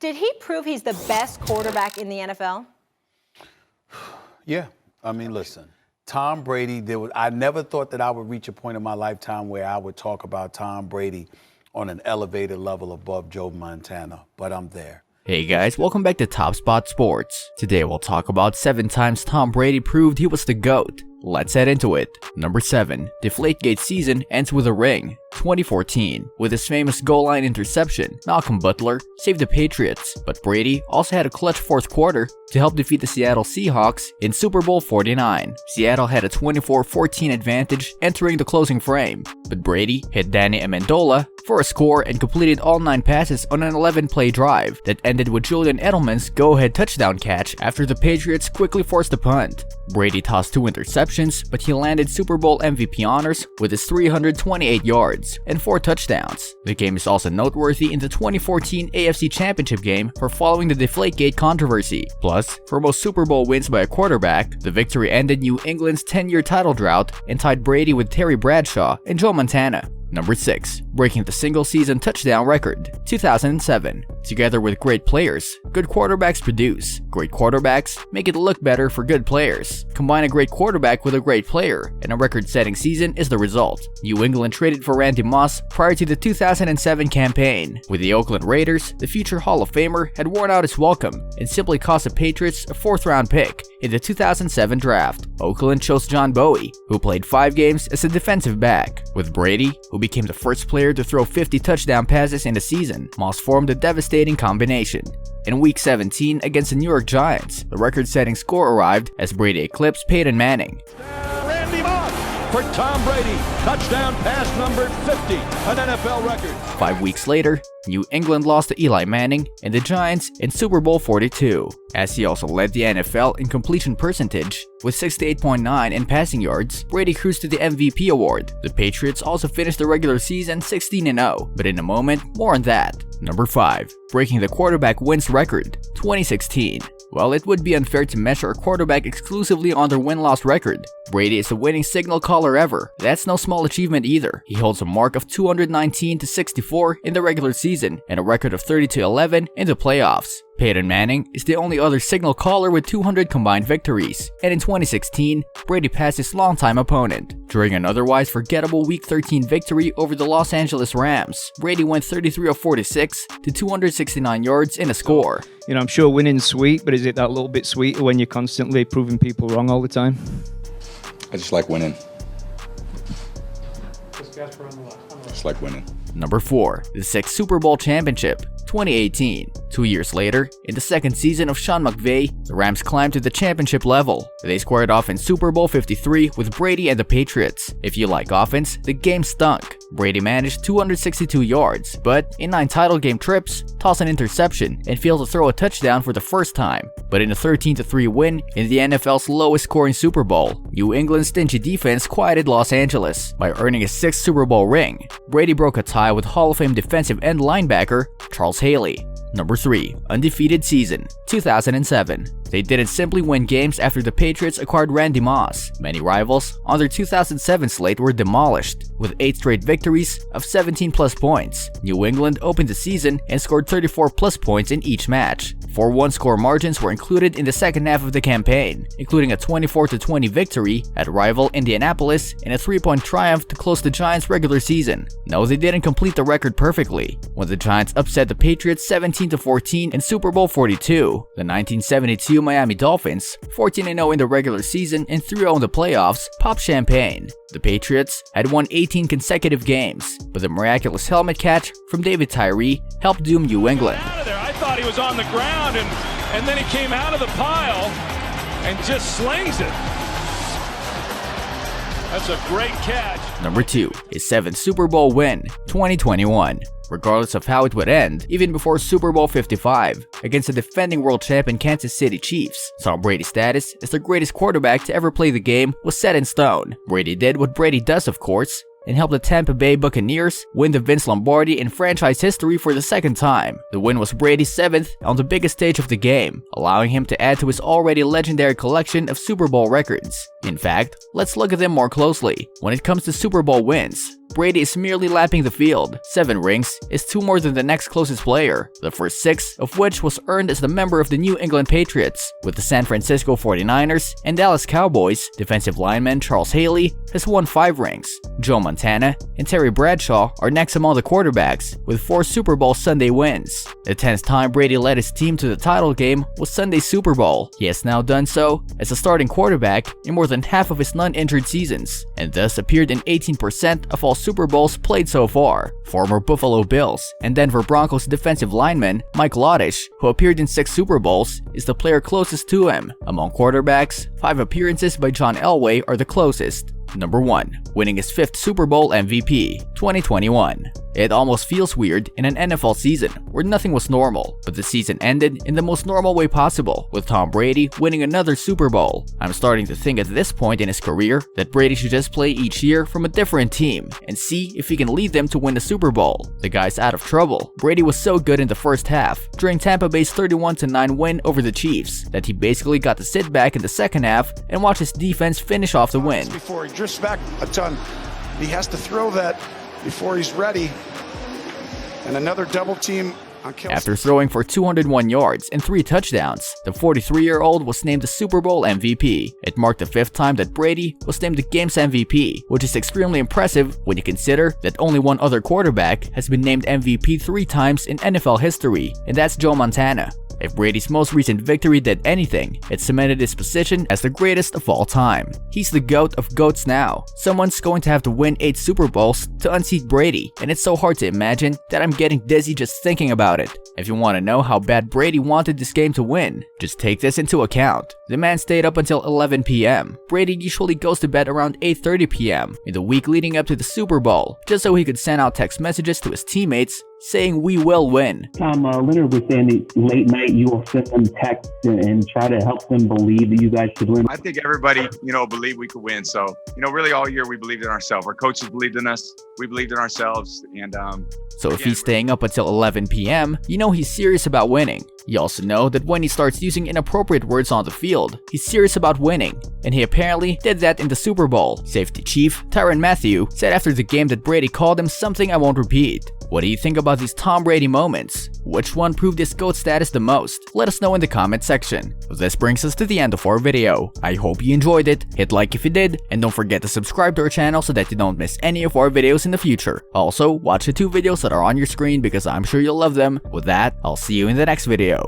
Did he prove he's the best quarterback in the NFL? Yeah. I mean, listen, Tom Brady, I never thought that I would reach a point in my lifetime where I would talk about Tom Brady on an elevated level above Joe Montana, but I'm there. Hey guys, welcome back to Top Spot Sports. Today we'll talk about 7 times Tom Brady proved he was the GOAT. Let's head into it. Number 7. Deflategate season ends with a ring. 2014. With his famous goal line interception, Malcolm Butler saved the Patriots, but Brady also had a clutch fourth quarter to help defeat the Seattle Seahawks in Super Bowl 49. Seattle had a 24-14 advantage entering the closing frame, but Brady hit Danny Amendola for a score and completed all 9 passes on an 11-play drive that ended with Julian Edelman's go-ahead touchdown catch after the Patriots quickly forced a punt. Brady tossed 2 interceptions, but he landed Super Bowl MVP honors with his 328 yards and 4 touchdowns. The game is also noteworthy in the 2014 AFC Championship game for following the Deflategate controversy. Plus, for most Super Bowl wins by a quarterback, the victory ended New England's 10-year title drought and tied Brady with Terry Bradshaw and Joe Montana. Number 6. Breaking the single-season touchdown record. 2007. Together with great players, good quarterbacks produce. Great quarterbacks make it look better for good players. Combine a great quarterback with a great player, and a record-setting season is the result. New England traded for Randy Moss prior to the 2007 campaign. With the Oakland Raiders, the future Hall of Famer had worn out his welcome and simply cost the Patriots a 4th-round pick in the 2007 draft. Oakland chose John Bowie, who played 5 games as a defensive back. With Brady, who became the first player to throw 50 touchdown passes in a season, Moss formed a devastating combination. In Week 17 against the New York Giants, the record-setting score arrived as Brady eclipsed Peyton Manning. Randy Moss for Tom Brady, touchdown pass number 50, an NFL record. 5 weeks later, New England lost to Eli Manning and the Giants in Super Bowl 42, as he also led the NFL in completion percentage. With 68.9 in passing yards, Brady cruised to the MVP award. The Patriots also finished the regular season 16-0, but in a moment, more on that. Number 5. Breaking the quarterback wins record. 2016. While it would be unfair to measure a quarterback exclusively on their win-loss record, Brady is the winning signal caller ever. That's no small achievement either. He holds a mark of 219-64 in the regular season and a record of 30-11 in the playoffs. Peyton Manning is the only other signal caller with 200 combined victories, and in 2016, Brady passed his longtime opponent. During an otherwise forgettable Week 13 victory over the Los Angeles Rams, Brady went 33 of 46 to 269 yards in a score. You know, I'm sure winning's sweet, but is it that little bit sweeter when you're constantly proving people wrong all the time? I just like winning. Just like winning. Number 4. The 6th Super Bowl championship. 2018. 2 years later, in the 2nd season of Sean McVay, the Rams climbed to the championship level. They squared off in Super Bowl 53 with Brady and the Patriots. If you like offense, the game stunk. Brady managed 262 yards, but in 9 title game trips, tossed an interception and failed to throw a touchdown for the first time. But in a 13-3 win in the NFL's lowest scoring Super Bowl, New England's stingy defense quieted Los Angeles by earning his 6th Super Bowl ring. Brady broke a tie with Hall of Fame defensive end linebacker Charles Haley. Number 3. Undefeated season. 2007. They didn't simply win games after the Patriots acquired Randy Moss. Many rivals on their 2007 slate were demolished, with 8 straight victories of 17+ points. New England opened the season and scored 34+ points in each match. 4 one-score margins were included in the second half of the campaign, including a 24-20 victory at rival Indianapolis and a 3-point triumph to close the Giants' regular season. No, they didn't complete the record perfectly. When the Giants upset the Patriots 17-14 in Super Bowl 42, the 1972 Miami Dolphins, 14-0 in the regular season and 3-0 in the playoffs, popped champagne. The Patriots had won 18 consecutive games, but the miraculous helmet catch from David Tyree helped doom New England. I thought he was on the ground, and then he came out of the pile and just slings it. That's a great catch. Number 2. His 7th Super Bowl win, 2021. Regardless of how it would end, even before Super Bowl 55, against the defending world champion Kansas City Chiefs, Tom Brady's status as the greatest quarterback to ever play the game was set in stone. Brady did what Brady does, of course, and helped the Tampa Bay Buccaneers win the Vince Lombardi in franchise history for the 2nd time. The win was Brady's 7th on the biggest stage of the game, allowing him to add to his already legendary collection of Super Bowl records. In fact, let's look at them more closely. When it comes to Super Bowl wins, Brady is merely lapping the field. 7 rings is 2 more than the next closest player, the first 6 of which was earned as the member of the New England Patriots. With the San Francisco 49ers and Dallas Cowboys, defensive lineman Charles Haley has won 5 rings. Joe Montana and Terry Bradshaw are next among the quarterbacks, with 4 Super Bowl Sunday wins. The 10th time Brady led his team to the title game was Sunday's Super Bowl. He has now done so as a starting quarterback in more than half of his non-injured seasons, and thus appeared in 18% of all Super Bowls played so far. Former Buffalo Bills and Denver Broncos defensive lineman Mike Loddish, who appeared in 6 Super Bowls, is the player closest to him. Among quarterbacks, 5 appearances by John Elway are the closest. Number 1. Winning his 5th Super Bowl MVP, 2021. It almost feels weird in an NFL season where nothing was normal, but the season ended in the most normal way possible, with Tom Brady winning another Super Bowl. I'm starting to think at this point in his career that Brady should just play each year from a different team and see if he can lead them to win the Super Bowl. The guy's out of trouble. Brady was so good in the first half, during Tampa Bay's 31-9 win over the Chiefs, that he basically got to sit back in the second half and watch his defense finish off the win. Before he drifts back a ton, he has to throw that before he's ready. And another double team on Kelce. After throwing for 201 yards and 3 touchdowns, the 43-year-old was named the Super Bowl MVP. It marked the 5th time that Brady was named the game's MVP, which is extremely impressive when you consider that only one other quarterback has been named MVP 3 times in NFL history, and that's Joe Montana. If Brady's most recent victory did anything, it cemented his position as the greatest of all time. He's the GOAT of GOATs now. Someone's going to have to win 8 Super Bowls to unseat Brady, and it's so hard to imagine that I'm getting dizzy just thinking about it. If you want to know how bad Brady wanted this game to win, just take this into account. The man stayed up until 11 p.m. Brady usually goes to bed around 8:30 p.m. in the week leading up to the Super Bowl, just so he could send out text messages to his teammates saying we will win. Tom, Leonard was saying that late night you will send them texts and try to help them believe that you guys should win. I think everybody, believed we could win. So, really all year we believed in ourselves. Our coaches believed in us. We believed in ourselves. And so if he's staying up until 11 p.m., you know he's serious about winning. You also know that when he starts using inappropriate words on the field, he's serious about winning. And he apparently did that in the Super Bowl. Safety chief Tyrann Mathieu said after the game that Brady called him something I won't repeat. What do you think about these Tom Brady moments? Which one proved his GOAT status the most? Let us know in the comment section. This brings us to the end of our video. I hope you enjoyed it. Hit like if you did, and don't forget to subscribe to our channel so that you don't miss any of our videos in the future. Also, watch the 2 videos that are on your screen because I'm sure you'll love them. With that, I'll see you in the next video.